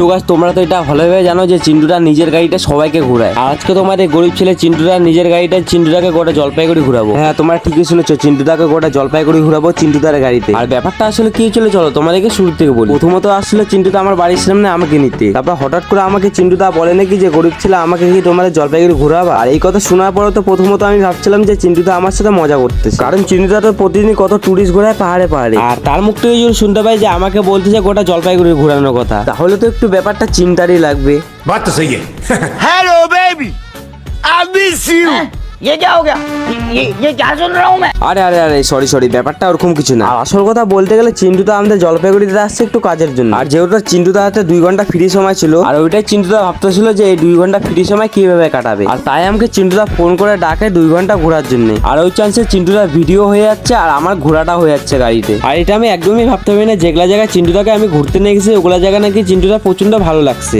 তো গাইস তোমরা তো এটা ভালোভাবে জানো যে চিন্টুটা নিজের গাড়িটা সবাইকে ঘুরায়। আর আজকে তোমার এই গরিব ছেলে চিন্টুটা নিজের গাড়িটা চিন্টুটাকে গোটা জলপাইগুড়ি ঘুরাবো। হ্যাঁ তোমরা ঠিকই শুনেছো, চিন্টুটাকে গোটা জলপাইগুড়ি ঘুরাবো চিন্টুদার গাড়িতে। আর ব্যাপারটা আসলে কি ছিল চলো তোমাদেরকে শুরু থেকে বলি। প্রথমত আসলে চিন্টুদা আমার বাড়ির সামনে আমাকে নিতে, তারপর হঠাৎ করে আমাকে চিন্টুদা বলে নাকি যে গরিব ছেলে আমাকে কি তোমাদের জলপাইগুড়ি ঘুরাবা। আর এই কথা শোনার পরে তো প্রথমত আমি ভাবছিলাম যে চিন্টুদা আমার সাথে মজা করতেছে, কারণ চিন্টুদা তো প্রতিদিন কত টুরিস্ট ঘোরায় পাহাড়ে পাহাড়ে। আর তার মুখ থেকে যদি শুনতে পাই যে আমাকে বলতেছে গোটা জলপাইগুড়ি ঘোরানোর কথা, তাহলে তো একটু ব্যাপারটা চিন্তারই লাগবে। बात तो सही है। Hello baby, I miss you. ये क्या हो गया? ये क्या सुन रहा हूँ मैं? আরে আরে আরে সরি ব্যাপারটা ওরকম কিছু না। আর আসল কথা বলতে গেলে চিন্টুদা আমাদের জলপাইগুড়িতে আসছে একটু কাজের জন্য। আর যেহেতু চিন্টুদা হাতে 2 ঘন্টা ফ্রি সময় ছিল, আর ওইটাই চিন্টুদা ভাবতেছিল যে এই 2 ঘন্টা ফ্রি সময় কিভাবে কাটাবে। আর তাই আমাকে চিন্টুদা ফোন করে ডাকে 2 ঘন্টা ঘোরার জন্য। আর ওই চান্সে চিন্টুদা ভিডিও হয়ে যাচ্ছে আর আমার ঘোরাটা হয়ে যাচ্ছে গাড়িতে। আর এটা আমি একদমই ভাবতে পারি না যেগুলা জায়গায় চিন্টুদাকে আমি ঘুরতে নিয়ে গেছি ওগুলা জায়গা নাকি চিন্টুদা প্রচন্ড ভালো লাগছে।